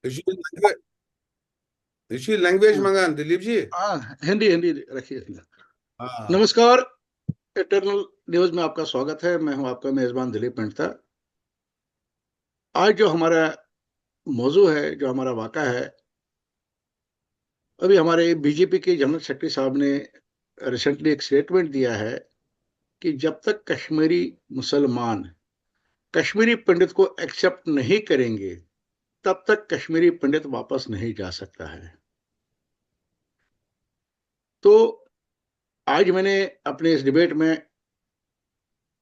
इसी लैंग्वेज हाँ मंगान दिलीप जी। हाँ, हिंदी हिंदी रखिए। हाँ। नमस्कार। इटरनल न्यूज में आपका स्वागत है। मैं हूं आपका मेजबान दिलीप मेहता। आज जो हमारा मौजू है, जो हमारा वाक़ा है, अभी हमारे बीजेपी के जनरल सेक्रेटरी साहब ने रिसेंटली एक स्टेटमेंट दिया है कि जब तक कश्मीरी मुसलमान कश्मीरी पंडित को एक्सेप्ट नहीं करेंगे, तब तक कश्मीरी पंडित वापस नहीं जा सकता है। तो आज मैंने अपने इस डिबेट में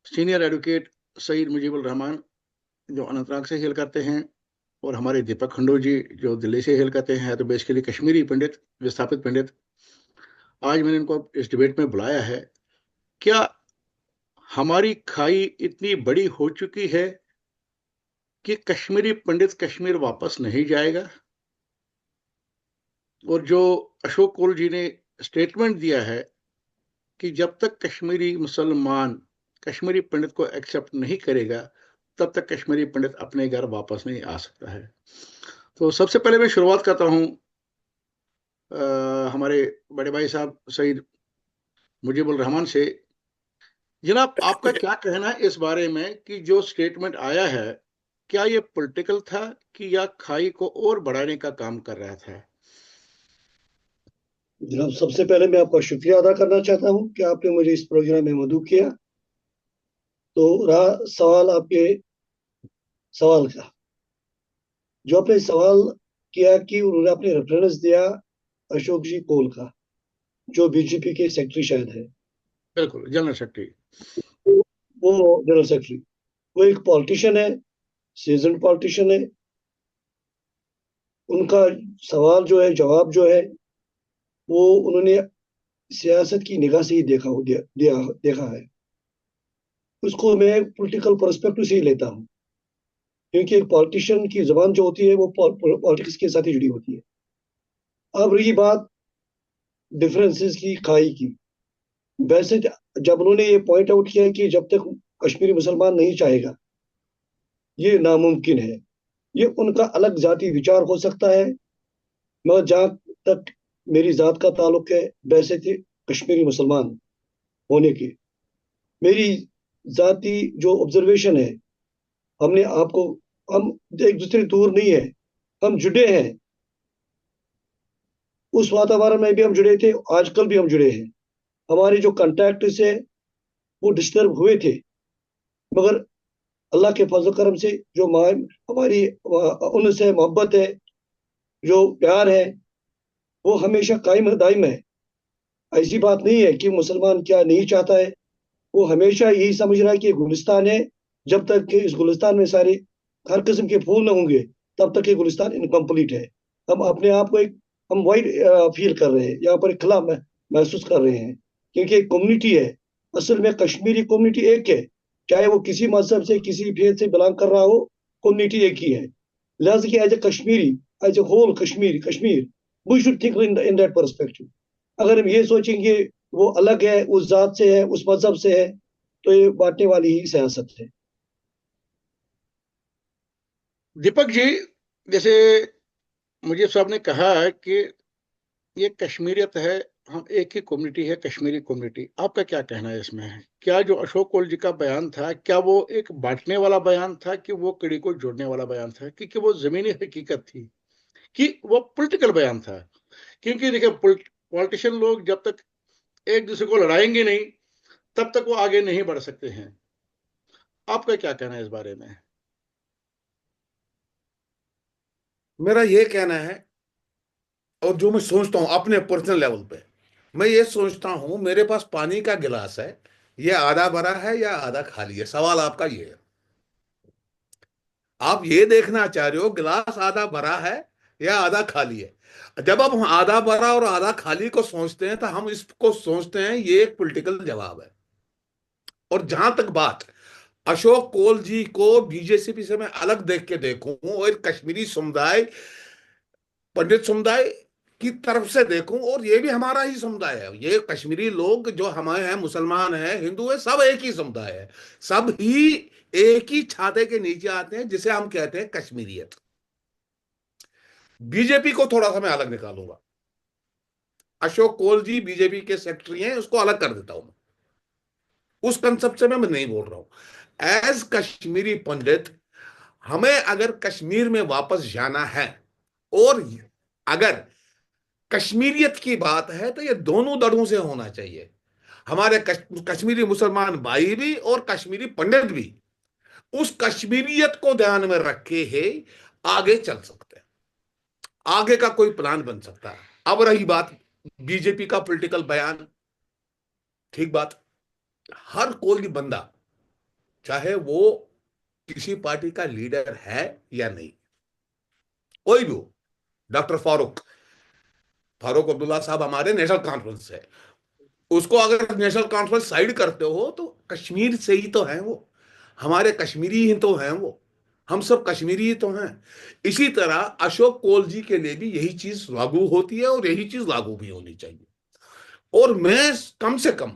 सीनियर एडवोकेट सईद मुजीबुर रहमान, जो अनंतनाग से हेल करते हैं, और हमारे दीपक खंडू जी, जो दिल्ली से हेल करते हैं, तो बेसिकली कश्मीरी पंडित, विस्थापित पंडित, आज मैंने इनको इस डिबेट में बुलाया है। क्या हमारी खाई इतनी बड़ी हो चुकी है कि कश्मीरी पंडित कश्मीर वापस नहीं जाएगा? और जो अशोक कोल जी ने स्टेटमेंट दिया है कि जब तक कश्मीरी मुसलमान कश्मीरी पंडित को एक्सेप्ट नहीं करेगा, तब तक कश्मीरी पंडित अपने घर वापस नहीं आ सकता है। तो सबसे पहले मैं शुरुआत करता हूं हमारे बड़े भाई साहब सईद मुजीबुर रहमान से। जनाब, आपका क्या कहना है इस बारे में कि जो स्टेटमेंट आया है, क्या ये पॉलिटिकल था कि या खाई को और बढ़ाने का काम कर रहा था? जनाब, सबसे पहले मैं आपका शुक्रिया अदा करना चाहता हूं कि आपने मुझे इस प्रोग्राम में मदऊ किया। तो रहा सवाल आपके सवाल का, जो आपने सवाल किया कि उन्होंने अपने रेफरेंस दिया अशोक जी कोल का, जो बीजेपी के सेक्रेटरी शायद है। बिल्कुल, जनरल सेक्रेटरी। वो जनरल सेक्रेटरी, वो एक पॉलिटिशियन है, सीजन पॉलिटिशियन है। उनका सवाल जो है, जवाब जो है, वो उन्होंने सियासत की निगाह से ही देखा है। उसको मैं पॉलिटिकल पर्सपेक्टिव से ही लेता हूँ, क्योंकि एक पॉलिटिशियन की जबान जो होती है वो पॉलिटिक्स के साथ ही जुड़ी होती है। अब रही बात डिफरेंसेस की, खाई की, वैसे जब उन्होंने ये पॉइंट आउट किया कि जब तक कश्मीरी मुसलमान नहीं चाहेगा, ये नामुमकिन है। ये उनका अलग जाति विचार हो सकता है, मगर जहाँ तक मेरी जात का ताल्लुक है, वैसे थे कश्मीरी मुसलमान होने की मेरी जाति जो ऑब्जर्वेशन है, हमने आपको, हम एक दूसरे दूर नहीं है, हम जुड़े हैं। उस वातावरण में भी हम जुड़े थे, आजकल भी हम जुड़े हैं। हमारे जो कांटेक्ट से वो डिस्टर्ब हुए थे, मगर अल्लाह के फजल करम से जो हमारी उनसे मोहब्बत है, जो प्यार है, वो हमेशा कायम दायम है। ऐसी बात नहीं है कि मुसलमान क्या नहीं चाहता है, वो हमेशा यही समझ रहा है कि गुलिस्तान है। जब तक कि इस गुलिस्तान में सारे हर किस्म के फूल न होंगे, तब तक ये गुलिस्तान इनकम्प्लीट है। हम अपने आप को एक, हम वाइड फील कर रहे हैं, यहाँ पर एक खला महसूस कर रहे हैं, क्योंकि एक कम्युनिटी है। असल में कश्मीरी कम्युनिटी एक है, चाहे वो किसी मजहब से, किसी फेथ से बिलोंग कर रहा हो, कम्युनिटी एक ही है। लिहाजा कि as a Kashmiri, as a whole Kashmir Kashmir, we should think in that perspective. अगर हम ये सोचेंगे वो अलग है, उस जात से है, उस मजहब से है, तो ये बांटने वाली ही सियासत है। दीपक जी, जैसे मुझे साहब ने कहा है कि ये कश्मीरियत है, हम एक ही कम्युनिटी है, कश्मीरी कम्युनिटी। आपका क्या कहना है इसमें? क्या जो अशोक कोल जी का बयान था, क्या वो एक बांटने वाला बयान था कि वो कड़ी को जोड़ने वाला बयान था, कि वो जमीनी हकीकत थी, कि वो पॉलिटिकल बयान था? क्योंकि देखिए, पॉलिटिशियन लोग जब तक एक दूसरे को लड़ाएंगे नहीं, तब तक वो आगे नहीं बढ़ सकते हैं। आपका क्या कहना है इस बारे में? मेरा ये कहना है, और जो मैं सोचता हूँ अपने पर्सनल लेवल पे, मैं ये सोचता हूँ मेरे पास पानी का गिलास है, ये आधा भरा है या आधा खाली है। सवाल आपका ये है, आप ये देखना चाह रहे हो गिलास आधा भरा है या आधा खाली है। जब हम आधा भरा और आधा खाली को सोचते हैं, तो हम इसको सोचते हैं ये एक पॉलिटिकल जवाब है। और जहां तक बात अशोक कोल जी को बीजेपी से मैं अलग देख के देखूं, और कश्मीरी समुदाय, पंडित समुदाय की तरफ से देखूं, और ये भी हमारा ही समुदाय है, ये कश्मीरी लोग जो हमारे हैं, मुसलमान हैं, हिंदू है, सब एक ही समुदाय है। सब ही एक ही छाते के नीचे आते हैं, जिसे हम कहते हैं कश्मीरियत। बीजेपी को थोड़ा सा मैं अलग निकालूंगा। अशोक कोल जी बीजेपी के सेक्रेटरी हैं, उसको अलग कर देता हूं मैं। उस कंसेप्ट से मैं नहीं बोल रहा हूं। एज कश्मीरी पंडित, हमें अगर कश्मीर में वापस जाना है, और अगर कश्मीरियत की बात है, तो ये दोनों दड़ों से होना चाहिए। हमारे कश्मीरी मुसलमान भाई भी और कश्मीरी पंडित भी उस कश्मीरियत को ध्यान में रखे ही आगे चल सकते हैं, आगे का कोई प्लान बन सकता है। अब रही बात बीजेपी का पॉलिटिकल बयान, ठीक बात, हर कोई बंदा, चाहे वो किसी पार्टी का लीडर है या नहीं, कोई भी हो, डॉक्टर फारूक फारूक अब्दुल्ला साहब हमारे नेशनल कॉन्फ्रेंस है, उसको अगर नेशनल कॉन्फ्रेंस साइड करते हो तो कश्मीर से ही तो है वो, हमारे कश्मीरी ही तो हैं वो, हम सब कश्मीरी ही तो हैं। इसी तरह अशोक कोल जी के लिए भी यही चीज लागू होती है और यही चीज लागू भी होनी चाहिए। और मैं कम से कम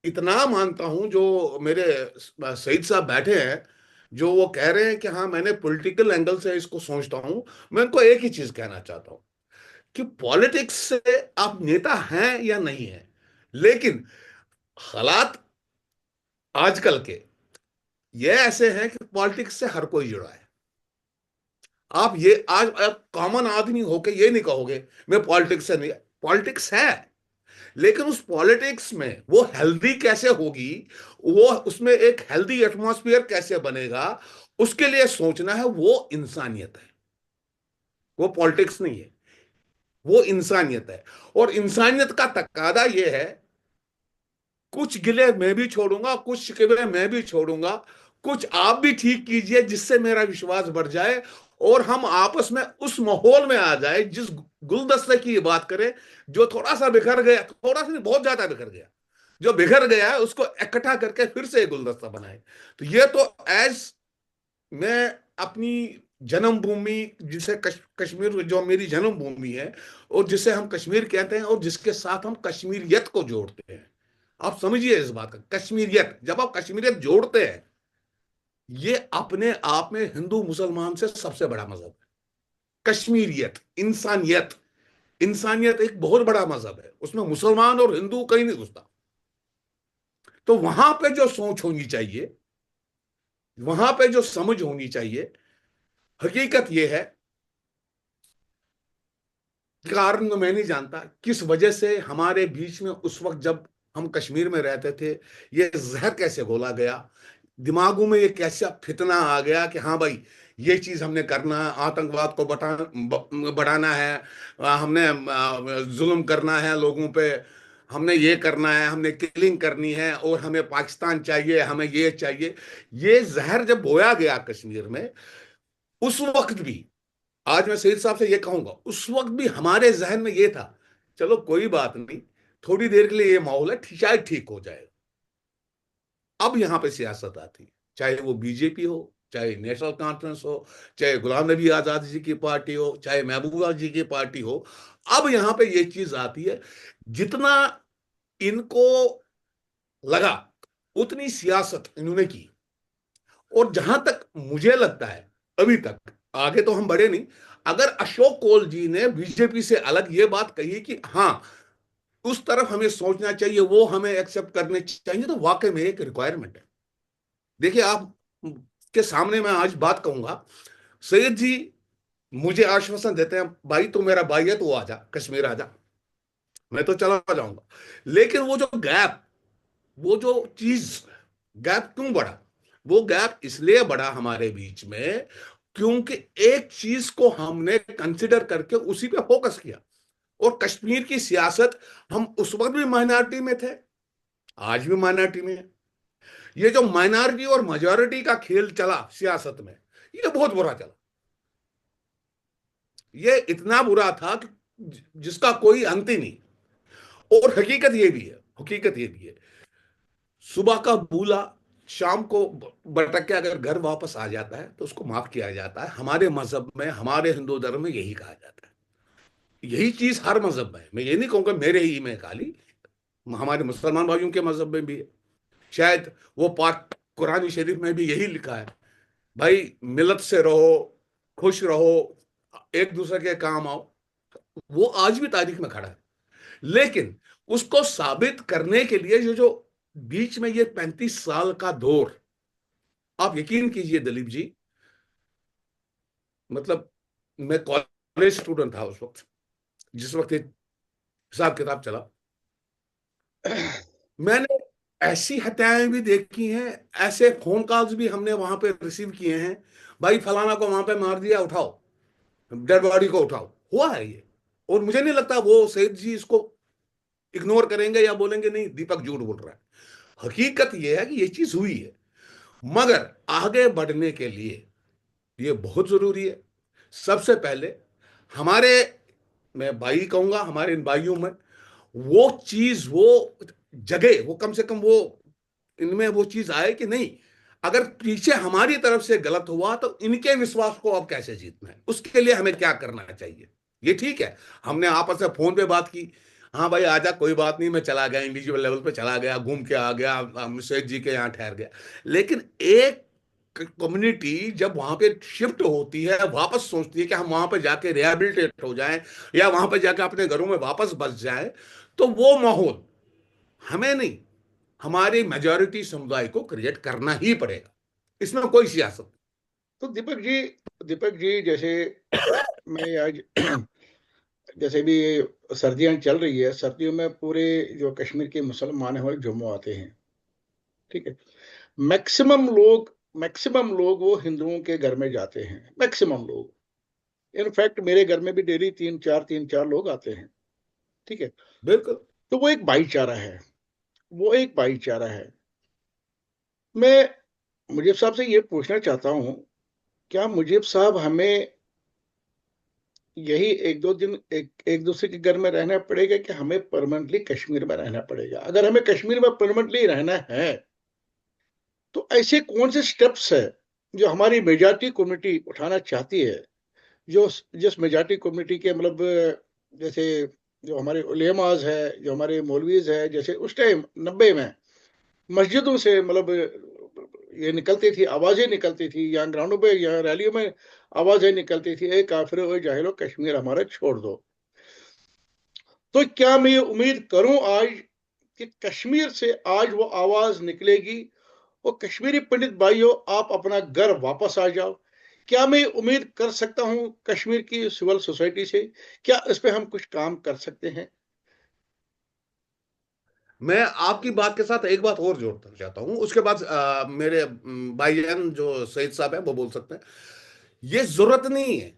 इतना मानता हूं, जो मेरे सईद साहब बैठे हैं, जो वो कह रहे हैं कि हाँ मैंने पॉलिटिकल एंगल से इसको सोचता हूं, मैं उनको एक ही चीज कहना चाहता हूं कि पॉलिटिक्स से आप नेता हैं या नहीं है, लेकिन हालात आजकल के ये ऐसे हैं कि पॉलिटिक्स से हर कोई जुड़ा है। आप ये आज आप कॉमन आदमी होके ये नहीं कहोगे मैं पॉलिटिक्स से नहीं, पॉलिटिक्स है, लेकिन उस पॉलिटिक्स में वो हेल्दी कैसे होगी, वो उसमें एक हेल्दी एटमॉस्फेयर कैसे बनेगा, उसके लिए सोचना है। वो इंसानियत है, वो पॉलिटिक्स नहीं है, वो इंसानियत है। और इंसानियत का तकादा ये है, कुछ गिले मैं भी छोड़ूंगा, कुछ शिकवे मैं भी छोड़ूंगा, कुछ आप भी ठीक कीजिए जिससे मेरा विश्वास बढ़ जाए, और हम आपस में उस माहौल में आ जाए, जिस गुलदस्ते की बात करें, जो थोड़ा सा बिखर गया, थोड़ा सा नहीं बहुत ज्यादा बिखर गया, जो बिखर गया है उसको इकट्ठा करके फिर से एक गुलदस्ता बनाए। तो ये तो एज मैं अपनी जन्मभूमि, जिसे कश्मीर जो मेरी जन्मभूमि है, और जिसे हम कश्मीर कहते हैं, और जिसके साथ हम कश्मीरियत को जोड़ते हैं, आप समझिए इस बात का, कश्मीरियत, जब आप कश्मीरियत जोड़ते हैं, ये अपने आप में हिंदू मुसलमान से सबसे बड़ा मजहब है। कश्मीरियत, इंसानियत, इंसानियत एक बहुत बड़ा मजहब है, उसमें मुसलमान और हिंदू कहीं नहीं घुसता। तो वहां पे जो सोच होनी चाहिए, वहां पे जो समझ होनी चाहिए, हकीकत यह है, कारण तो मैं नहीं जानता किस वजह से हमारे बीच में उस वक्त जब हम कश्मीर में रहते थे, ये जहर कैसे घोला गया, दिमागों में ये कैसा फितना आ गया कि हाँ भाई ये चीज हमने करना है, आतंकवाद को बढ़ाना है, हमने जुल्म करना है लोगों पे, हमने ये करना है, हमने किलिंग करनी है, और हमें पाकिस्तान चाहिए, हमें ये चाहिए। ये जहर जब बोया गया कश्मीर में, उस वक्त भी, आज मैं सईद साहब से ये कहूंगा, उस वक्त भी हमारे जहन में ये था, चलो कोई बात नहीं, थोड़ी देर के लिए ये माहौल है, शायद ठीक हो जाएगा। अब यहां पे सियासत आती है, चाहे वो बीजेपी हो, चाहे नेशनल कॉन्फ्रेंस हो, चाहे गुलाम नबी आजाद जी की पार्टी हो, चाहे महबूबा जी की पार्टी हो। अब यहां पे ये चीज आती है, जितना इनको लगा उतनी सियासत इन्होंने की। और जहां तक मुझे लगता है, अभी तक, आगे तो हम बढ़े नहीं, अगर अशोक कोल जी ने बीजेपी से अलग ये बात कही कि हाँ उस तरफ हमें सोचना चाहिए, वो हमें एक्सेप्ट करने चाहिए, तो वाकई में एक रिक्वायरमेंट है। देखिए आप के सामने मैं आज बात कहूंगा, सैयद जी मुझे आश्वासन देते हैं, भाई तू मेरा भाई है, तू आजा कश्मीर आजा, मैं तो चला जाऊंगा। लेकिन वो जो गैप, वो जो चीज, गैप क्यों बढ़ा? वो गैप इसलिए बढ़ा हमारे बीच में क्योंकि एक चीज को हमने कंसिडर करके उसी पे फोकस किया। और कश्मीर की सियासत, हम उस वक्त भी माइनॉरिटी में थे, आज भी माइनॉरिटी में है। ये जो माइनॉरिटी और मेजॉरिटी का खेल चला सियासत में, ये बहुत बुरा चला। ये इतना बुरा था कि जिसका कोई अंत ही नहीं। और हकीकत ये भी है, हकीकत ये भी है, सुबह का भूला शाम को भटक के अगर घर वापस आ जाता है तो उसको माफ किया जाता है। हमारे मजहब में, हमारे हिंदू धर्म में यही कहा जाता है। यही चीज हर मजहब में है, मैं ये नहीं कहूंगा मेरे ही में खाली, हमारे मुसलमान भाइयों के मजहब में भी है। शायद वो पाक कुरान शरीफ में भी यही लिखा है, भाई मिलत से रहो, खुश रहो, एक दूसरे के काम आओ, वो आज भी तारीख में खड़ा है। लेकिन उसको साबित करने के लिए जो जो बीच में ये 35 साल का दौर, आप यकीन कीजिए दिलीप जी, मतलब मैं कॉलेज स्टूडेंट था उस वक्त, जिस वक्त ये हिसाब किताब चला। मैंने ऐसी हत्याएं भी देखी हैं, ऐसे फोन कॉल्स भी हमने वहां पे रिसीव किए हैं, भाई फलाना को वहां पे मार दिया, उठाओ डेड बॉडी को उठाओ, हुआ है ये। और मुझे नहीं लगता वो सैयद जी इसको इग्नोर करेंगे या बोलेंगे नहीं दीपक झूठ बोल रहा है। हकीकत ये है कि ये चीज हुई है। मगर आगे बढ़ने के लिए ये बहुत जरूरी है। सबसे पहले हमारे, मैं भाई कहूंगा, हमारे इन भाइयों में वो चीज, वो जगह, वो कम से कम वो इनमें वो चीज आए कि नहीं, अगर पीछे हमारी तरफ से गलत हुआ तो इनके विश्वास को अब कैसे जीतना है, उसके लिए हमें क्या करना चाहिए। ये ठीक है, हमने आपस में फोन पे बात की, हाँ भाई आजा कोई बात नहीं, मैं चला गया, इंडिविजुअल लेवल पे चला गया, घूम के आ गया, शेख जी के यहाँ ठहर गया। लेकिन एक कम्युनिटी जब वहां पे शिफ्ट होती है, वापस सोचती है कि हम वहां पे जाके रिहेबिलिटेट हो जाएं या वहां पे जाके अपने घरों में वापस बस जाएं, तो वो माहौल हमें नहीं, हमारी मेजॉरिटी समुदाय को क्रिएट करना ही पड़ेगा, इसमें कोई सियासत तो दीपक जी जैसे मैं आज जैसे भी सर्दियां चल रही है, सर्दियों में पूरे जो कश्मीर के मुसलमान हैं वो जम्मू आते हैं, ठीक है। मैक्सिमम लोग मैक्सिमम लोग वो हिंदुओं के घर में जाते हैं, मैक्सिमम लोग। इनफैक्ट मेरे घर में भी डेली तीन चार लोग आते हैं, ठीक है। बिल्कुल। तो वो एक भाईचारा है, वो एक भाईचारा है। मैं मुजीब साहब से ये पूछना चाहता हूँ, क्या मुजीब साहब हमें यही एक दो दिन एक दूसरे के घर में रहना पड़ेगा कि हमें परमानेंटली कश्मीर में रहना पड़ेगा? अगर हमें कश्मीर में परमानेंटली रहना है तो ऐसे कौन से स्टेप्स है जो हमारी मेजॉरिटी कम्युनिटी उठाना चाहती है, जो जिस मेजॉरिटी कम्युनिटी के मतलब जैसे जो हमारे उलेमाज है, जो हमारे मौलवीज है, जैसे उस टाइम 90 में मस्जिदों से मतलब ये निकलती थी, आवाजें निकलती थी, यहाँ ग्राउंडों पे, यहाँ रैलियों में आवाजें निकलती थी, ए काफिरो ए जाहिलो कश्मीर हमारा छोड़ दो। तो क्या मैं ये उम्मीद करूं आज कि कश्मीर से आज वो आवाज निकलेगी? वो कश्मीरी पंडित भाइयों, आप अपना घर वापस आ जाओ। क्या मैं उम्मीद कर सकता हूं कश्मीर की सिविल सोसाइटी से? क्या इस पे हम कुछ काम कर सकते हैं? मैं आपकी बात के साथ एक बात और जोड़ना चाहता हूं, उसके बाद मेरे भाईजान जो सईद साहब है वो बोल सकते हैं। ये जरूरत नहीं है,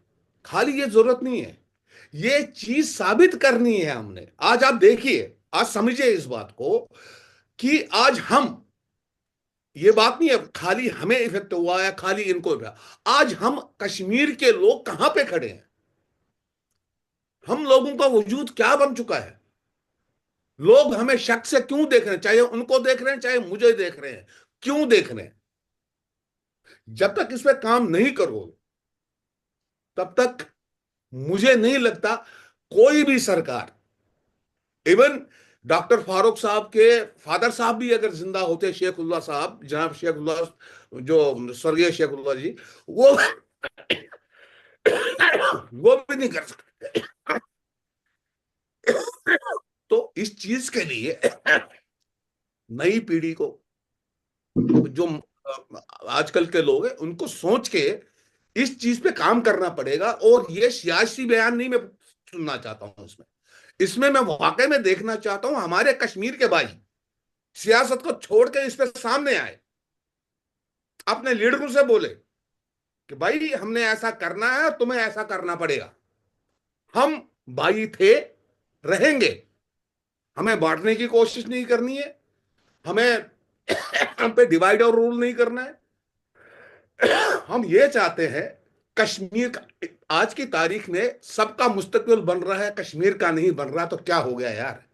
खाली ये जरूरत नहीं है, ये चीज साबित करनी है हमने। आज आप देखिए, आज समझिए इस बात को कि आज हम, ये बात नहीं है खाली हमें इफेक्ट हुआ है, खाली इनको हुआ। आज हम कश्मीर के लोग कहां पे खड़े हैं, हम लोगों का वजूद क्या बन चुका है, लोग हमें शक से क्यों देख रहे हैं, चाहे उनको देख रहे हैं चाहे मुझे देख रहे हैं, क्यों देख रहे हैं। जब तक इस पे काम नहीं करो तब तक मुझे नहीं लगता कोई भी सरकार, इवन डॉक्टर फारूक साहब के फादर साहब भी अगर जिंदा होते, शेखुल्ला साहब, जनाब शेखुल्ला, जो स्वर्गीय शेखुल्ला जी, वो भी नहीं कर सकते। तो इस चीज के लिए नई पीढ़ी को, जो आजकल के लोग हैं, उनको सोच के इस चीज पे काम करना पड़ेगा। और ये सियासी बयान नहीं मैं सुनना चाहता हूं इसमें, इसमें मैं वाकई में देखना चाहता हूं हमारे कश्मीर के भाई सियासत को छोड़ के इस पे सामने आए, अपने लीडरों से बोले कि भाई हमने ऐसा करना है, तुम्हें ऐसा करना पड़ेगा। हम भाई थे, रहेंगे, हमें बांटने की कोशिश नहीं करनी है, हमें हम पे डिवाइड और रूल नहीं करना है। हम ये चाहते हैं कश्मीर का, आज की तारीख में सबका मुस्तकबिल बन रहा है, कश्मीर का नहीं बन रहा, तो क्या हो गया यार,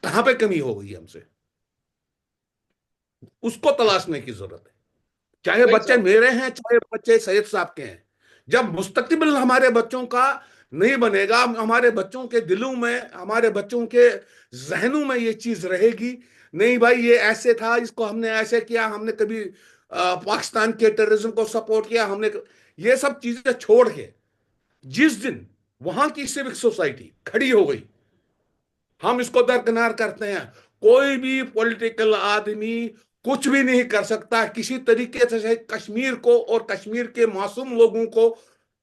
कहां पे कमी हो गई हमसे, उसको तलाशने की जरूरत है। चाहे सही बच्चे साहब। मेरे हैं चाहे बच्चे सैयद साहब के हैं, जब मुस्तकबिल हमारे बच्चों का नहीं बनेगा, हमारे बच्चों के दिलों में, हमारे बच्चों के जहनों में ये चीज रहेगी, नहीं भाई ये ऐसे था, इसको हमने ऐसे किया, हमने कभी पाकिस्तान के टेररिज्म को सपोर्ट किया, हमने ये सब चीजें छोड़ के जिस दिन वहां की सिविक सोसाइटी खड़ी हो गई, हम इसको दरकिनार करते हैं। कोई भी पॉलिटिकल आदमी कुछ भी नहीं कर सकता किसी तरीके से कश्मीर को और कश्मीर के मासूम लोगों को।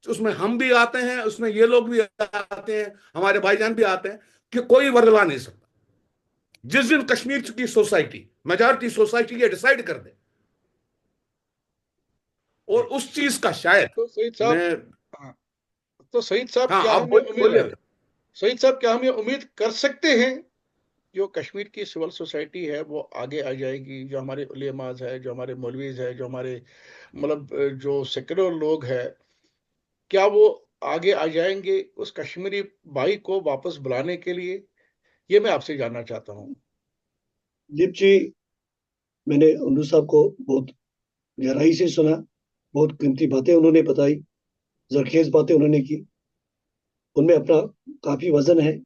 उसमें हम भी आते हैं, उसमें ये लोग भी आते हैं, हमारे भाईजान भी आते हैं, कि कोई बदला नहीं सकता। जिस दिन कश्मीर की सोसाइटी, मेजॉरिटी सोसाइटी ये डिसाइड कर दे, और उस चीज का शायद तो सईद साहब, मैं। हाँ, तो सईद साहब हाँ, क्या आप हमें उम्मीद, बोलिए। सईद साहब क्या हम ये उम्मीद कर सकते हैं जो कश्मीर की सिविल सोसाइटी है वो आगे आ जाएगी, जो हमारे उलेमाज है, जो हमारे मौलवीज है, जो हमारे मतलब जो सेक्युलर लोग हैं, क्या वो आगे आ जाएंगे उस कश्मीरी भाई को वापस बुलाने के लिए? ये मैं आपसे जानना चाहता हूँ। दीप जी, मैंने उल्लू साहब को बहुत गहराई से सुना, बहुत कीमती बातें उन्होंने बताई, जरखेज बातें उन्होंने की, उनमें अपना काफी वजन है,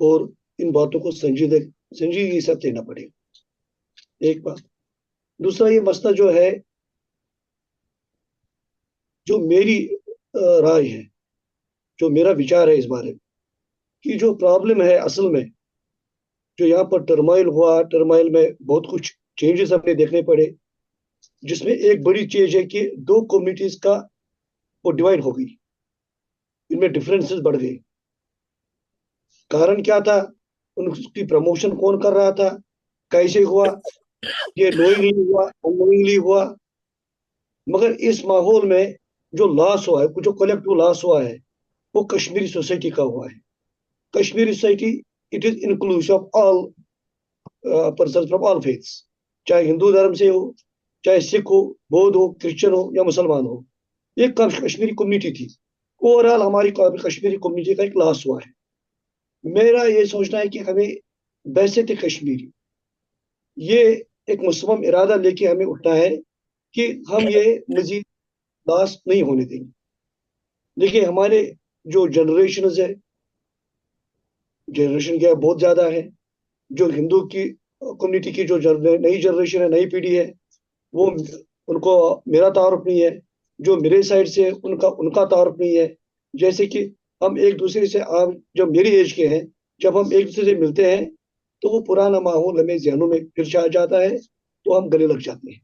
और इन बातों को संजीदगी के साथ लेना पड़ेगा, एक बात। दूसरा, ये मसला जो है, जो मेरी राय है, जो मेरा विचार है इस बारे में, कि जो प्रॉब्लम है असल में, जो यहाँ पर टर्माइल हुआ, टर्माइल में बहुत कुछ चेंजेस हमें देखने पड़े, जिसमें एक बड़ी चीज है कि दो कम्युनिटीज का वो डिवाइड हो गई, इनमें डिफरेंसेस बढ़ गए। कारण क्या था? उनकी प्रमोशन कौन कर रहा था, कैसे हुआ, ये नोइंगली हुआ, अननोइंगली हुआ। मगर इस माहौल में जो लॉस हुआ है, जो कलेक्टिव लॉस हुआ है, वो कश्मीरी सोसाइटी का हुआ है। Kashmiri society, it is inclusive of all person from all faiths, चाहे हिंदू धर्म से हो, चाहे सिख हो, बौद्ध हो, क्रिश्चियन हो या मुसलमान हो। ये कश्मीरी कम्युनिटी थी। ओवरऑल हमारी कश्मीरी कम्युनिटी का एक लॉस हुआ है। मेरा ये सोचना है कि हमें बैसित कश्मीरी, ये एक मुस्लिम इरादा लेके हमें उठना है कि हम ये मजीद लॉस नहीं होने देंगे। देखिए, हमारे जो जनरेशन है, जनरेशन क्या बहुत ज्यादा है। जो हिंदू की कम्युनिटी की जो नई जनरेशन है, नई पीढ़ी है, वो, उनको मेरा तारुफ नहीं है। जो मेरे साइड से उनका उनका तारुफ नहीं है। जैसे कि हम एक दूसरे से, आप जब मेरी एज के हैं, जब हम एक दूसरे से मिलते हैं, तो वो पुराना माहौल हमें जहनों में फिर से आ जाता है, तो हम गले लग जाते हैं।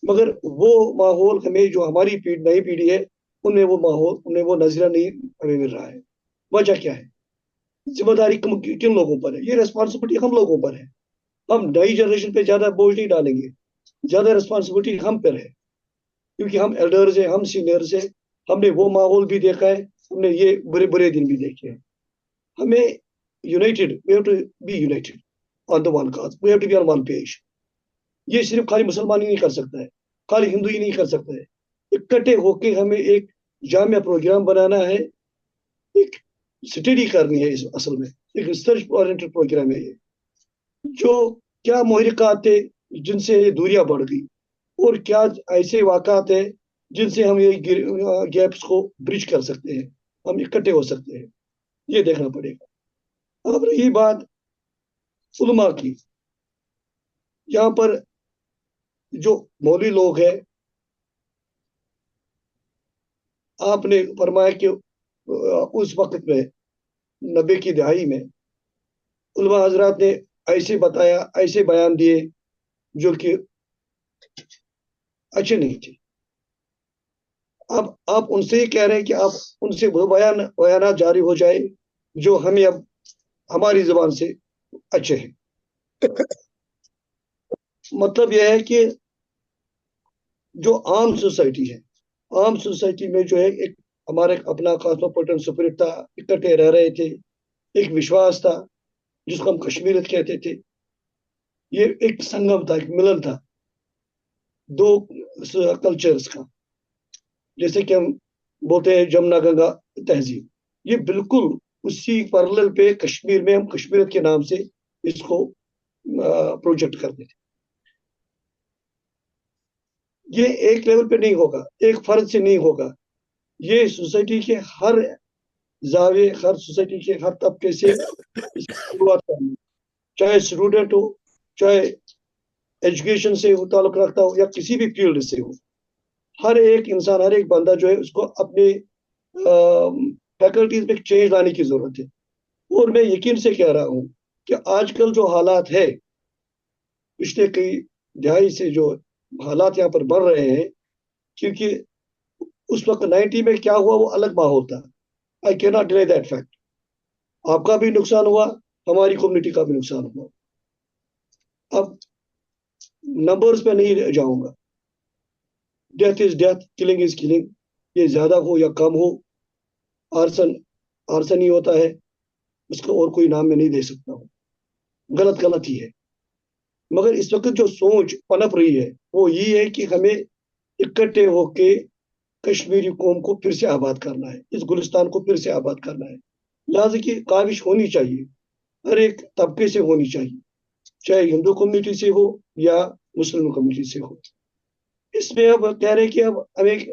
मगर वो माहौल हमें, जो हमारी नई पीढ़ी है, उनमें वो माहौल, उनमें वो नजरिया नहीं हमें मिल रहा है। वजह क्या है? जिम्मेदारी किन लोगों पर है? ये रेस्पॉन्सिबिलिटी हम लोगों पर है। हम नई जनरेशन पे ज्यादा बोझ नहीं डालेंगे, ज्यादा रिस्पॉन्सिबिलिटी हम पर है, क्योंकि हम एल्डर्स हैं, हम सीनियर्स हैं। हमने वो माहौल भी देखा है, हमने ये बुरे बुरे दिन भी देखे हैं। हमें united, we have to be united on the one cause, we have to be on one page. ये सिर्फ खाली मुसलमान ही नहीं कर सकता है, खाली हिंदू ही नहीं कर सकता है। इकट्ठे होके हमें एक जामिया प्रोग्राम बनाना है, एक स्टडी करनी है। इस असल में एक रिसर्च ओरिएंटेड प्रोग्राम है ये। जो क्या मुहरिकात थे जिनसे ये दूरियां बढ़ गई, और क्या ऐसे वाकयात है जिनसे हम ये गैप्स को ब्रिज कर सकते हैं, हम इकट्ठे हो सकते हैं, ये देखना पड़ेगा। अब रही बात उलमा की, यहाँ पर जो मौलवी लोग हैं, आपने फरमाया कि उस वक्त में, 90 की दहाई में, उलमा हजरात ने ऐसे बताया, ऐसे बयान दिए जो कि अच्छे नहीं थे। अब आप उनसे ही कह रहे हैं कि आप उनसे वो बयान जारी हो जाए जो हमें अब हमारी जुबान से अच्छे हैं। मतलब यह है कि जो आम सोसाइटी है, आम सोसाइटी में जो है, एक हमारे अपना कॉस्मोपॉलिटन स्पिरिट था, इकट्ठे रह रहे थे, एक विश्वास था जिसको हम कश्मीरियत कहते थे। ये एक संगम था, एक मिलन था दो कल्चर्स का, जैसे कि हम बोलते हैं जमुना गंगा तहजीब। ये बिल्कुल उसी पैरेलल पे कश्मीर में हम कश्मीरियत के नाम से इसको प्रोजेक्ट करते थे। ये एक लेवल पे नहीं होगा, एक फर्द से नहीं होगा। ये सोसाइटी के हर जावे, हर सोसाइटी के हर तबके से इसकी शुरुआत करनी है। चाहे स्टूडेंट हो, चाहे एजुकेशन से हो ताल्लुक रखता हो, या किसी भी फील्ड से हो, हर एक इंसान, हर एक बंदा जो है, उसको अपने फैकल्टीज में चेंज लाने की जरूरत है। और मैं यकीन से कह रहा हूँ कि आजकल जो हालात है, पिछले कई दिहाई से जो हालात यहाँ पर बढ़ रहे हैं, क्योंकि उस वक्त 90 में क्या हुआ वो अलग माहौल था। I can not deny that fact. आपका भी नुकसान हुआ, हमारी कम्युनिटी का भी नुकसान हुआ। अब नंबर्स पे नहीं जाऊंगा। Death is death, killing is killing. ये ज्यादा हो या कम हो, आर्सन आर्सन ही होता है, उसको और कोई नाम मैं नहीं दे सकता हूँ। गलत गलत ही है। मगर इस वक्त जो सोच पनप रही है वो ये है कि हमें इकट्ठे होके कश्मीरी कौम को फिर से आबाद करना है, इस गुलिस्तान को फिर से आबाद करना है। लिहाजा की काविश होनी चाहिए, हर एक तबके से होनी चाहिए, चाहे हिंदू कम्युनिटी से हो या मुस्लिम कम्युनिटी से हो। इसमें अब कह रहे हैं कि अब हमें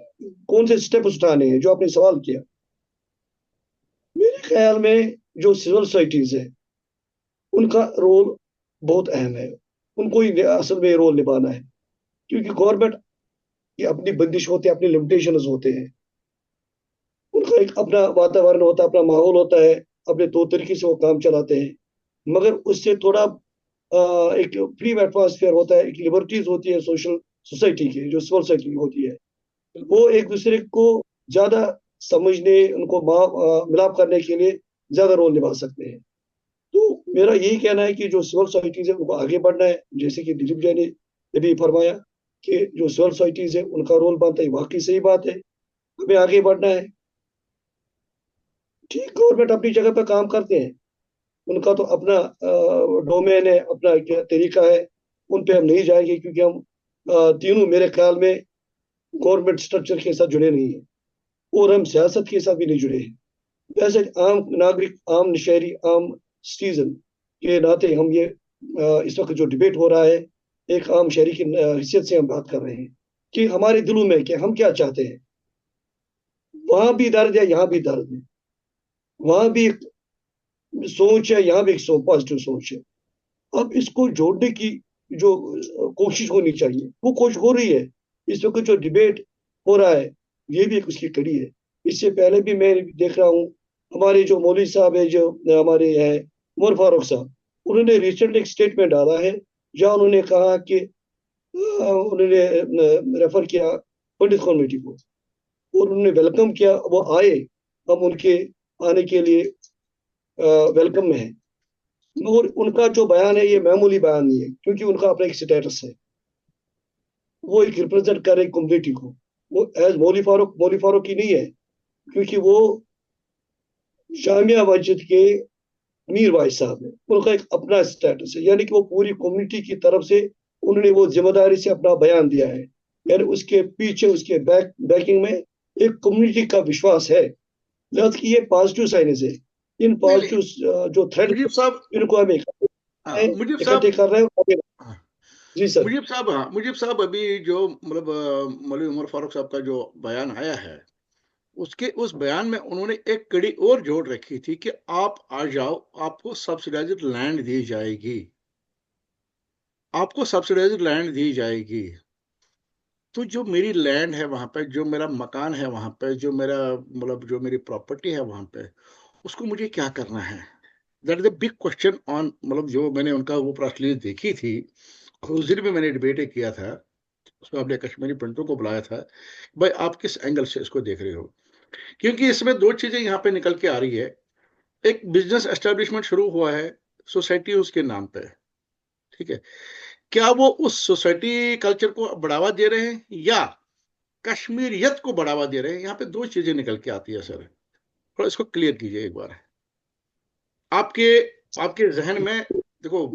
कौन से स्टेप्स उठाने हैं, जो आपने सवाल किया। मेरे ख्याल में जो सिविल सोसाइटीज है उनका रोल बहुत अहम है। उनको ही असल में रोल निभाना है, क्योंकि गवर्नमेंट की अपनी बंदिश होती है, अपनी लिमिटेशंस होते हैं। उनका एक अपना वातावरण होता है, अपना माहौल होता है, अपने तौर तरीके से वो काम चलाते हैं। मगर उससे थोड़ा एक फ्री एटमॉस्फेयर होता है, एक लिबर्टीज होती है सोशल सोसाइटी की, जो सिविल सोसाइटी होती है, वो एक दूसरे को ज्यादा समझने, उनको मिलाप करने के लिए ज्यादा रोल निभा सकते हैं। तो मेरा यही कहना है कि जो सिविल सोसाइटीज है उनको आगे बढ़ना है। जैसे कि दिलीप जी ने भी फरमाया कि जो सिविल सोसाइटीज है उनका रोल बनता है, वाकई सही बात है, हमें आगे बढ़ना है। ठीक, गवर्नमेंट अपनी जगह पर काम करते हैं, उनका तो अपना डोमेन है, अपना क्या तरीका है, उन पे हम नहीं जाएंगे, क्योंकि हम तीनों मेरे ख्याल में गवर्नमेंट स्ट्रक्चर के साथ जुड़े नहीं है, और हम सियासत के साथ भी नहीं जुड़े हैं। वैसे आम नागरिक, आम नशहरी, आम सिटीजन के नाते हम ये इस वक्त जो डिबेट हो रहा है, एक आम शहरी की हैसियत से हम बात कर रहे हैं कि हमारे दिलों में कि हम क्या चाहते हैं। वहां भी दर्द है, यहाँ भी दर्द है, वहां भी एक सोच है, यहाँ भी एक पॉजिटिव सोच है। अब इसको जोड़ने की जो कोशिश होनी चाहिए वो कोशिश हो रही है। इस वक्त जो डिबेट हो रहा है ये भी एक उसकी कड़ी है। इससे पहले भी मैं देख रहा हूँ, हमारे जो मौलवी साहब है, जो हमारे हैं उमर फारूक साहब, उन्होंने रिसेंट एक स्टेटमेंट डाला है जहाँ उन्होंने कहा कि उन्होंने रेफर किया पंडित कमेटी को, और उन्होंने वेलकम किया, वो आए, हम उनके आने के लिए वेलकम में है। और उनका जो बयान है ये मामूली बयान नहीं है, क्योंकि उनका अपना एक स्टेटस है, वो एक रिप्रेजेंट कर रहे कम्युनिटी को। वो एज मौली फारूक की नहीं है, क्योंकि वो जामिया मस्जिद के मीर भाई साहब है, उनका एक अपना स्टेटस है, यानी कि वो पूरी कम्युनिटी की तरफ से उन्होंने वो जिम्मेदारी से अपना बयान दिया है। यानी उसके पीछे, उसके बैकिंग में एक कम्युनिटी का विश्वास है। लिहाजा कि ये पॉजिटिव साइंस है। इन नहीं नहीं, पॉजिटिव जो थ्रेड, मुजीब साहब, इनको हम हाँ मुजीब इकट्ठे साहब, कर रहे हैं। हाँ जी सर। मुजीब साहब, हाँ मुजीब साहब, अभी जो मतलब मौलवी उमर फारूक साहब का जो बयान आया है, उसके उस बयान में उन्होंने एक कड़ी और जोड़ रखी थी कि आप आ जाओ, आपको सब्सिडाइज्ड लैंड दी जाएगी, आपको सब्सिडाइज्ड लैंड दी जाएगी। तो जो मेरी लैंड है वहां पे, जो मेरा मकान है वहां पे, जो मेरा मतलब जो मेरी प्रॉपर्टी है वहां पे, उसको मुझे क्या करना है? That is a big question on, मतलब जो मैंने उनका वो प्रेस रिलीज देखी थी, उस दिन भी मैंने डिबेट किया था, उसमें आपने कश्मीरी पंडितों को बुलाया था, भाई आप किस एंगल से इसको देख रहे हो? क्योंकि इसमें दो चीजें यहाँ पे निकल के आ रही है। एक बिजनेस एस्टेब्लिशमेंट शुरू हुआ है सोसाइटी उसके नाम पे, ठीक है, क्या वो उस सोसाइटी कल्चर को बढ़ावा दे रहे हैं या कश्मीरियत को बढ़ावा दे रहे हैं? यहाँ पे दो चीजें निकल के आती है सर, थोड़ा इसको क्लियर कीजिए एक बार। आपके आपके जहन में देखो,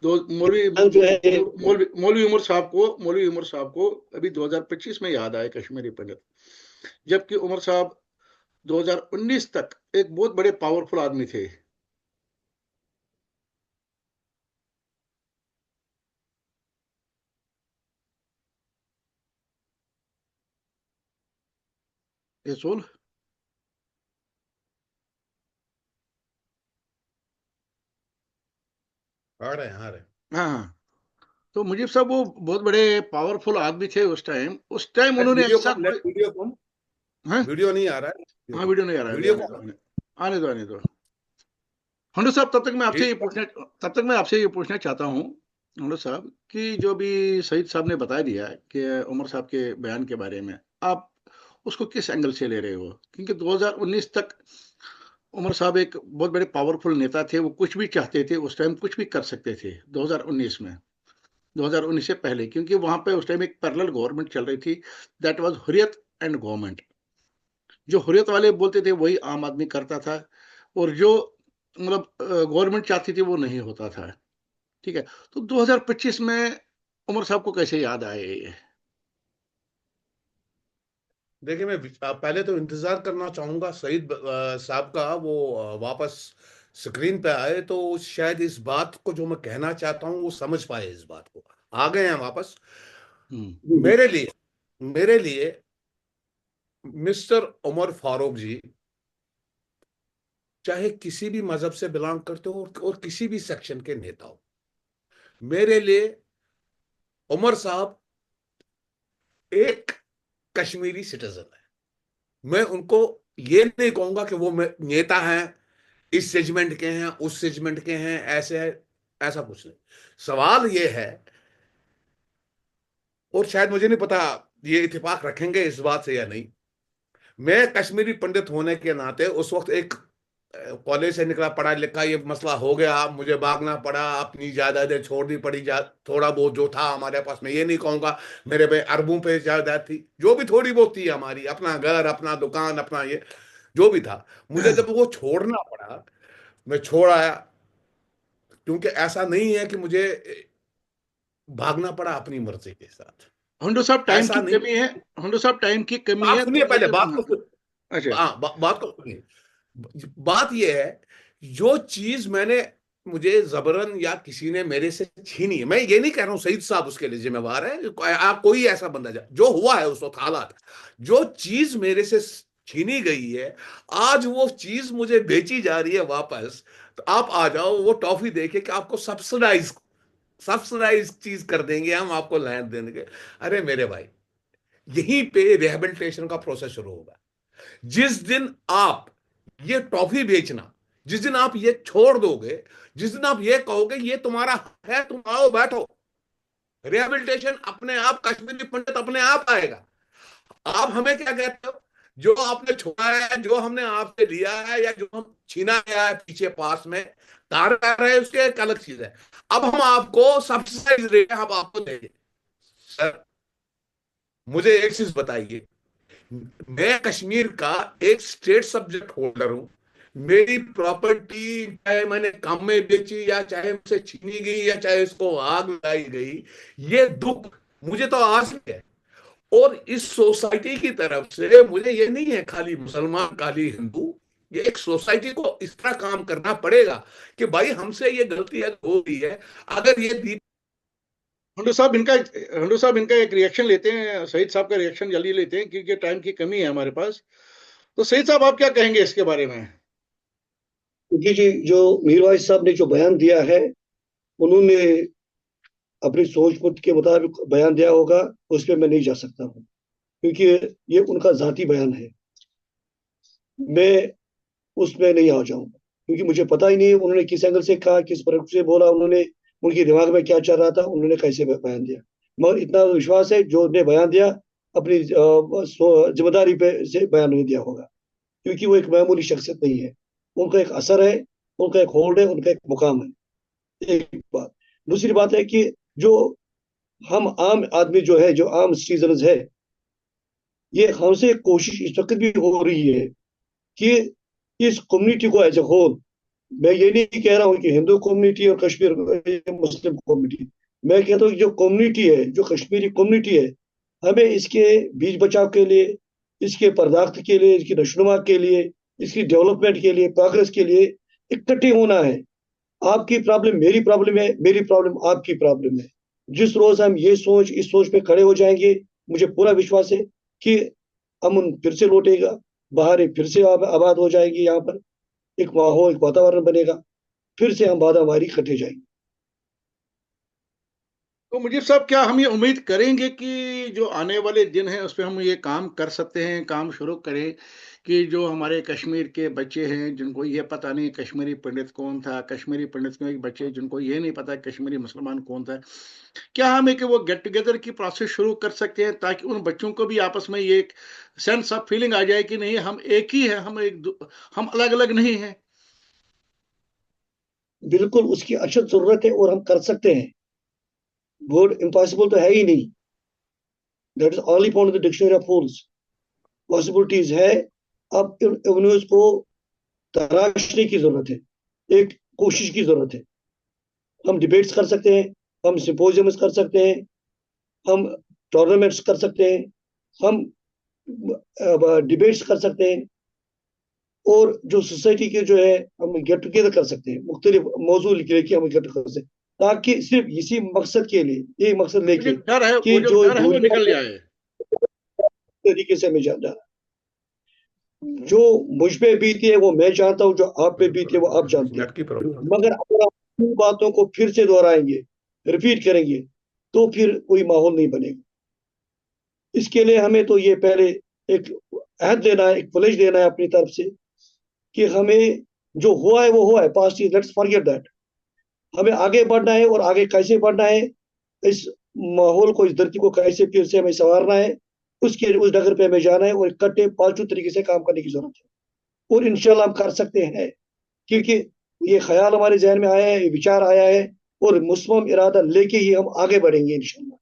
दो मौलवी जो है, मौलवी मौलवी उमर साहब को अभी 2025 में याद आए कश्मीरी पंडित, जबकि उमर साहब 2019 तक एक बहुत बड़े पावरफुल आदमी थे। ये सोल, आ रहे हैं। हाँ हाँ। तो मुजीब साहब वो बहुत बड़े पावरफुल आदमी थे उस टाइम, उन्होंने वीडियो ऐसा कम, लेट कोई, वीडियो कम। हैं? वीडियो नहीं आ रहा है। हाँ, वीडियो नहीं आ रहा है, वीडियो आने को दो, आने दो, आने दो। हंडू साहब, ठीक। तब तक मैं आपसे ये पूछना चाहता हूँ, हंडू साहब, कि जो भी शहीद साहब ने बता दिया कि उमर साहब के बयान के बारे में, आप उसको किस एंगल से ले रहे हो? क्योंकि 2019 तक उमर साहब एक बहुत बड़े पावरफुल नेता थे, वो कुछ भी चाहते थे उस टाइम, कुछ भी कर सकते थे 2019 में, 2019 से पहले, क्योंकि वहां पे उस टाइम एक पैरेलल गवर्नमेंट चल रही थी, that was Hurriyat and government. जो हुर्रियत वाले बोलते थे वही आम आदमी करता था, और जो मतलब गवर्नमेंट चाहती थी वो नहीं होता था। ठीक है, तो 2025 में उमर साहब को कैसे याद आए ये? देखिए, मैं पहले तो इंतजार करना चाहूंगा सईद साहब का, वो वापस स्क्रीन पे आए तो शायद इस बात को जो मैं कहना चाहता हूँ वो समझ पाए इस बात को। आ गए हैं वापस। हम्म। जी जी। मेरे लिए मिस्टर उमर फारूक जी, चाहे किसी भी मजहब से बिलोंग करते हो और किसी भी सेक्शन के नेता हो, मेरे लिए उमर साहब एक कश्मीरी सिटीजन है। मैं उनको ये नहीं कहूंगा कि वो नेता हैं, इस सेगमेंट के हैं, उस सेगमेंट के हैं, ऐसे है, ऐसा कुछ नहीं। सवाल ये है, और शायद मुझे नहीं पता ये इत्तेफाक रखेंगे इस बात से या नहीं, मैं कश्मीरी पंडित होने के नाते उस वक्त एक कॉलेज से निकला, पढ़ा लिखा, ये मसला हो गया, मुझे भागना पड़ा, अपनी जायदादें छोड़नी पड़ी, थोड़ा बहुत जो था हमारे पास, मैं ये नहीं कहूंगा मेरे पे अरबों पे जायदाद थी, जो भी थोड़ी बहुत थी हमारी, अपना घर, अपना दुकान, अपना ये जो भी था, मुझे जब वो छोड़ना पड़ा, मैं छोड़ आया। क्योंकि ऐसा नहीं है कि मुझे भागना पड़ा अपनी मर्जी के साथ, हंडू साहब, टाइम ऐसा की नहीं। कमी है। हंडू साहब, टाइम की कमी बात है सुनिए, तो पहले मुझे, बात को अच्छा। बात को सुनिए। बात यह है, जो चीज मैंने, मुझे जबरन या किसी ने मेरे से छीनी है, मैं ये नहीं कह रहा हूं सईद साहब उसके लिए जिम्मेवार है, आप कोई ऐसा बंदा जो हुआ है उस वक्त हालात, जो चीज मेरे से छीनी गई है, आज वो चीज मुझे बेची जा रही है वापस, तो आप आ जाओ वो टॉफी देके कि आपको सब्सिडाइज सब्सिडाइज चीज कर देंगे हम, आपको लैंड देंगे। अरे मेरे भाई, यहीं पे रिहेबिलिटेशन का प्रोसेस शुरू होगा। जिस दिन आप ये टॉफी बेचना, जिस दिन आप ये छोड़ दोगे, जिस दिन आप ये कहोगे ये तुम्हारा है, तुम आओ बैठो, रिहेबिलिटेशन अपने आप, कश्मीरी पंडित अपने आप आएगा। आप हमें क्या कहते हो? जो आपने छोड़ा है, जो हमने आपसे लिया है, या जो हम छीना गया है पीछे पास में, कार है, उसके एक अलग चीज है। अब हम आपको सब्सिडाइज रेट हम आपको देंगे। सर, मुझे एक चीज बताइए, मैं कश्मीर का एक स्टेट सब्जेक्ट होल्डर हूं। मेरी प्रॉपर्टी चाहे मैंने काम में बेची, या चाहे मुझसे छीनी गई, या चाहे उसको आग लगाई गई, ये दुख मुझे तो आज भी है। और इस सोसाइटी की तरफ से मुझे ये नहीं है खाली मुसलमान, खाली हिंदू, ये एक सोसाइटी को इस तरह काम करना पड़ेगा कि भाई हमसे ये गलती अगर हो रही है, अगर ये हंडू साहब इनका एक रिएक्शन लेते हैं, शहीद साहब का रिएक्शन जल्दी लेते हैं क्योंकि टाइम की कमी है हमारे पास। तो शहीद साहब, आप क्या कहेंगे इसके बारे में? क्योंकि जी जो मीर वाइस साहब ने जो बयान दिया है, उन्होंने अपनी सोच बुद्ध के मुताबिक बयान दिया होगा, उस पर मैं नहीं जा सकता हूँ, क्योंकि ये उनका जाती बयान है। मैं उसमें नहीं आ जाऊंगा, क्योंकि मुझे पता ही नहीं उन्होंने किस एंगल से कहा, किस प्रकार से बोला, उन्होंने उनके दिमाग में क्या चल रहा था, उन्होंने कैसे बयान दिया। मगर इतना विश्वास है जो उन्होंने बयान दिया, अपनी जिम्मेदारी पे से बयान नहीं दिया होगा, क्योंकि वो एक मामूली शख्सियत नहीं है। उनका एक असर है, उनका एक होल्ड है, उनका एक मुकाम है। एक बात। दूसरी बात है कि जो हम आम आदमी जो है, जो आम सिटीजन है, ये हमसे कोशिश इस वक्त भी हो रही है कि इस कम्युनिटी को एज ए होल, मैं ये नहीं कह रहा हूँ कि हिंदू कम्युनिटी और कश्मीर मुस्लिम कम्युनिटी, मैं कहता हूँ कि जो कम्युनिटी है, जो कश्मीरी कम्युनिटी है, हमें इसके बीच बचाव के लिए, इसके पर्दाख्त के लिए, इसकी नशोनुमा के लिए, इसकी डेवलपमेंट के लिए, प्रोग्रेस के लिए इकट्ठे होना है। आपकी प्रॉब्लम मेरी प्रॉब्लम है, मेरी प्रॉब्लम आपकी प्रॉब्लम है। जिस रोज हम ये सोच, इस सोच पे खड़े हो जाएंगे, मुझे पूरा विश्वास है कि अमन फिर से लौटेगा, बाहर फिर से आबाद हो जाएगी, यहाँ पर एक माहौल, एक वातावरण बनेगा, फिर से हम बादामारी इकट्ठे जाएंगे। तो मुजीब साहब, क्या हम ये उम्मीद करेंगे कि जो आने वाले दिन हैं उस पे हम ये काम कर सकते हैं, काम शुरू करें कि जो हमारे कश्मीर के बच्चे हैं जिनको ये पता नहीं कश्मीरी पंडित कौन था, कश्मीरी पंडित के बच्चे जिनको ये नहीं पता कश्मीरी मुसलमान कौन था, क्या हम एक वो गेट टुगेदर की प्रोसेस शुरू कर सकते हैं ताकि उन बच्चों को भी आपस में ये एक सेंस ऑफ फीलिंग आ जाए कि नहीं, हम एक ही हैं, हम अलग अलग नहीं हैं। बिल्कुल उसकी अशद जरूरत है और हम कर सकते हैं। वर्ड इम्पॉसिबल तो है ही नहीं। That is only found in the dictionary of fools. Possibilities है। अब इन एवेन्यूज को तराशने की जरूरत है, एक कोशिश की जरूरत है। हम डिबेट्स कर सकते हैं, हम सिंपोजियम्स कर सकते हैं, हम टूर्नामेंट्स कर सकते हैं, हम डिबेट्स कर सकते हैं, और जो सोसाइटी के जो है हम गेट टुगेदर कर सकते हैं, मुख्तलिफ मौजूद लेके हम गेट टुगेदर कर सकते हैं, ताकि सिर्फ इसी मकसद के लिए, ये मकसद लेके कि वो जो जो डर है वो दूरियां निकल जाए। तरीके से हमें जाना, जो मुझ पे बीती है वो मैं जानता हूँ, जो आप पे बीती है वो आप जानते हैं। मगर अगर आप उन बातों को फिर से दोहराएंगे, रिपीट करेंगे, तो फिर कोई माहौल नहीं बनेगा। इसके लिए हमें तो ये पहले एक अहद देना है, एक प्लेज देना है अपनी तरफ से कि हमें जो हुआ है वो हुआ है, past is, let's forget that. हमें आगे बढ़ना है, और आगे कैसे बढ़ना है, इस माहौल को, इस धरती को कैसे फिर से हमें संवारना है, उसके उस डगर पे हमें जाना है, और इकट्ठे पालतू तरीके से काम करने की जरूरत है। और इंशाल्लाह हम कर सकते हैं, क्योंकि ये ख्याल हमारे जहन में आया है, ये विचार आया है, और मुस्लिम इरादा लेके ही हम आगे बढ़ेंगे इंशाल्लाह।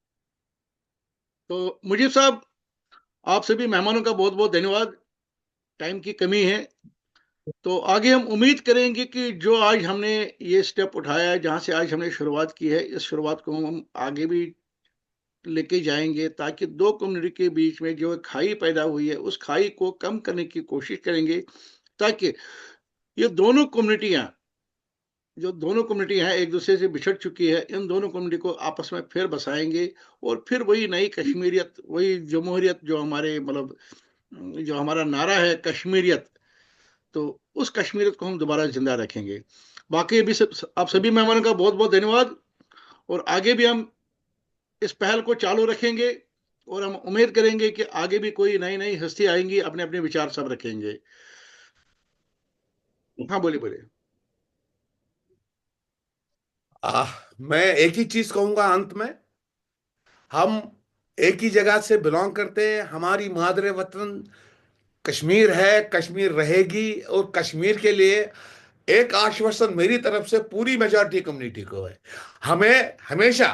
तो मुजीब साहब, आप सभी मेहमानों का बहुत बहुत धन्यवाद। टाइम की कमी है, तो आगे हम उम्मीद करेंगे कि जो आज हमने ये स्टेप उठाया है, जहां से आज हमने शुरुआत की है, इस शुरुआत को हम आगे भी लेके जाएंगे, ताकि दो कम्युनिटी के बीच में जो खाई पैदा हुई है उस खाई को कम करने की कोशिश करेंगे, ताकि ये दोनों कम्युनिटी हैं एक दूसरे से बिछड़ चुकी है, इन दोनों कम्युनिटी को आपस में फिर बसाएंगे, और फिर वही नई कश्मीरियत, वही जमहूरियत, जो हमारे मतलब जो हमारा नारा है कश्मीरियत, तो उस कश्मीरियत को हम दोबारा जिंदा रखेंगे। बाकी भी आप सभी मेहमानों का बहुत बहुत धन्यवाद, और आगे भी हम इस पहल को चालू रखेंगे, और हम उम्मीद करेंगे कि आगे भी कोई नई नई हस्ती आएंगी, अपने अपने विचार सब रखेंगे। हाँ, बोलिए बोलिए। मैं एक ही चीज कहूंगा अंत में। हम एक ही जगह से बिलोंग करते हैं, हमारी मादरे वतन कश्मीर है, कश्मीर रहेगी, और कश्मीर के लिए एक आश्वासन मेरी तरफ से पूरी मेजॉरिटी कम्युनिटी को है। हमें हमेशा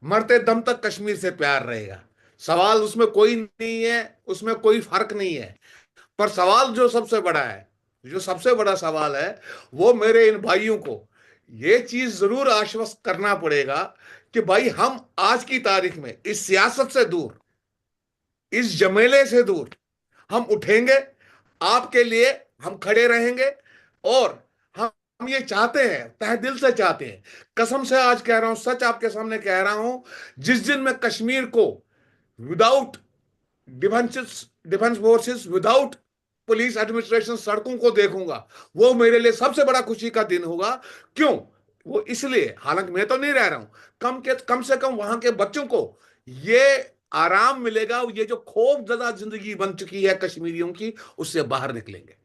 मरते दम तक कश्मीर से प्यार रहेगा। सवाल उसमें कोई नहीं है, उसमें कोई फर्क नहीं है। पर सवाल जो सबसे बड़ा है, जो सबसे बड़ा सवाल है, वो मेरे इन भाइयों को ये चीज जरूर आश्वस्त करना पड़ेगा कि भाई हम आज की तारीख में इस सियासत से दूर, इस जमेले से दूर हम उठेंगे, आपके लिए हम खड़े रहेंगे। और हम ये चाहते हैं, तहे दिल से चाहते हैं, कसम से आज कह रहा हूं, सच आपके सामने कह रहा हूं, जिस दिन मैं कश्मीर को without defence forces, without police administration सड़कों को देखूंगा, वो मेरे लिए सबसे बड़ा खुशी का दिन होगा। क्यों? वो इसलिए, हालांकि मैं तो नहीं रह रहा हूं, कम से कम वहां के बच्चों को ये आराम मिलेगा, ये जो खौफजदा जिंदगी बन चुकी है कश्मीरियों की, उससे बाहर निकलेंगे।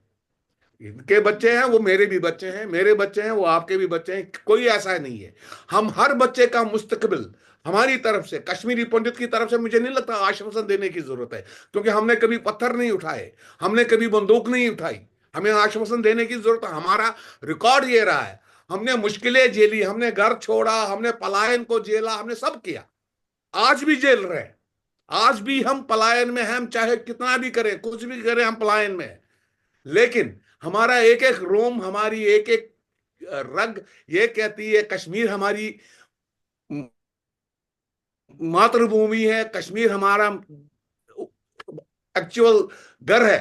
इनके बच्चे हैं, वो मेरे भी बच्चे हैं, मेरे बच्चे हैं, वो आपके भी बच्चे हैं, कोई ऐसा नहीं है। हम हर बच्चे का मुस्तकबिल हमारी तरफ से, कश्मीरी पंडित की तरफ से, मुझे नहीं लगता आश्वासन देने की जरूरत है, क्योंकि हमने कभी पत्थर नहीं उठाए, हमने कभी बंदूक नहीं उठाई। हमें आश्वासन देने की जरूरत है। हमारा रिकॉर्ड ये रहा है, हमने मुश्किलें झेली, हमने घर छोड़ा, हमने पलायन को झेला, हमने सब किया, आज भी झेल रहे हैं। आज भी हम पलायन में हैं, हम चाहे कितना भी करें, कुछ भी करें, हम पलायन में हैं। लेकिन हमारा एक एक रोम, हमारी एक एक रग ये कहती है कश्मीर हमारी मातृभूमि है, कश्मीर हमारा एक्चुअल घर है।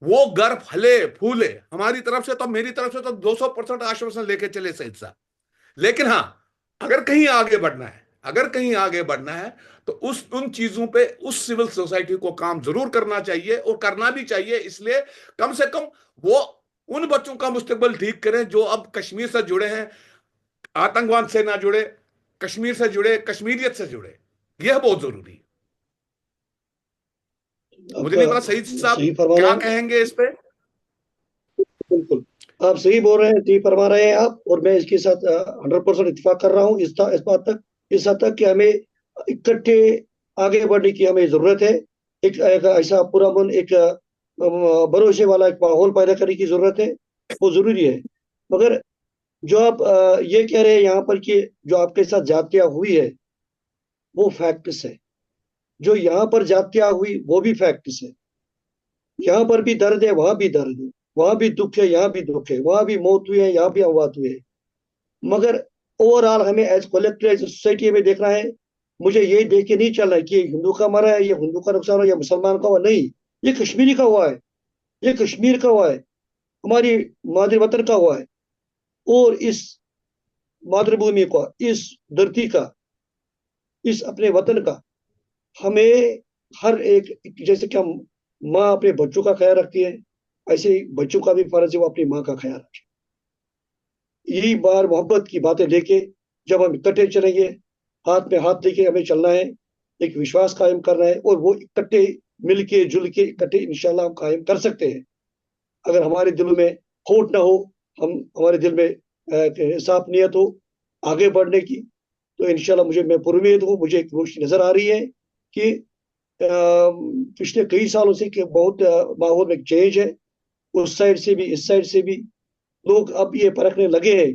वो घर फले फूले हमारी तरफ से, तो मेरी तरफ से तो 200% आश्वासन लेके चले सही साहब। लेकिन हाँ, अगर कहीं आगे बढ़ना है, अगर कहीं आगे बढ़ना है, तो उन चीजों पे उस सिविल सोसाइटी को काम जरूर करना चाहिए, और करना भी चाहिए। इसलिए कम से कम वो उन बच्चों का मुस्तकबिल ठीक करें जो अब कश्मीर से जुड़े हैं, आतंकवाद से ना जुड़े, कश्मीर से जुड़े, कश्मीरियत से जुड़े, यह बहुत जरूरी है। मुझे आपका नहीं पता सईद साहब सही फरमाना क्या है। कहेंगे इस पे। बिल्कुल, आप सही बोल रहे हैं, सही फरमा रहे हैं आप, और मैं इसके साथ 100% इत्तेफाक कर रहा हूँ इस बात तक, इस हद तक कि हमें इकट्ठे आगे बढ़ने की हमें जरूरत है। एक ऐसा पूरा मन, एक भरोसे वाला एक माहौल पैदा करने की जरूरत है, वो जरूरी है। मगर जो आप ये कह रहे हैं यहाँ पर कि जो आपके साथ जातियां हुई है, वो फैक्ट्स है। जो यहाँ पर जातियां हुई वो भी फैक्ट्स है। यहाँ पर भी दर्द है, वहां भी दर्द है, वहां भी दुख है, यहाँ भी दुख है, वहां भी मौत हुई है, यहाँ भी अमवात हुए है। मगर ओवरऑल हमें एज कलेक्टिव, एज सोसाइटी में देखना है। मुझे ये देख के नहीं चलना है कि ये हिंदू का मरा है, ये हिंदू का नुकसान हो, या मुसलमान का हुआ, नहीं। ये कश्मीरी का हुआ है, ये कश्मीर का हुआ है, हमारी मातृ वतन का हुआ है। और इस मातृभूमि का, इस धरती का, इस अपने वतन का, हमें हर एक, जैसे कि हम माँ अपने बच्चों का ख्याल रखती है, ऐसे ही बच्चों का भी फर्ज है वो अपनी माँ का ख्याल रखें। यही बार मोहब्बत की बातें लेके जब हम इकट्ठे चलेंगे, हाथ में हाथ लेके हमें चलना है, एक विश्वास कायम करना है, और वो इकट्ठे मिलके जुल के इकट्ठे इंशाल्लाह हम कायम कर सकते हैं। अगर हमारे दिल में खोट ना हो, हम हमारे दिल में साफ नीयत हो आगे बढ़ने की, तो इंशाल्लाह मैं पुरुमीद हूँ। मुझे एक रोशनी नजर आ रही है कि पिछले कई सालों से कि बहुत माहौल में चेंज है, उस साइड से भी इस साइड से भी। लोग अब ये परखने लगे हैं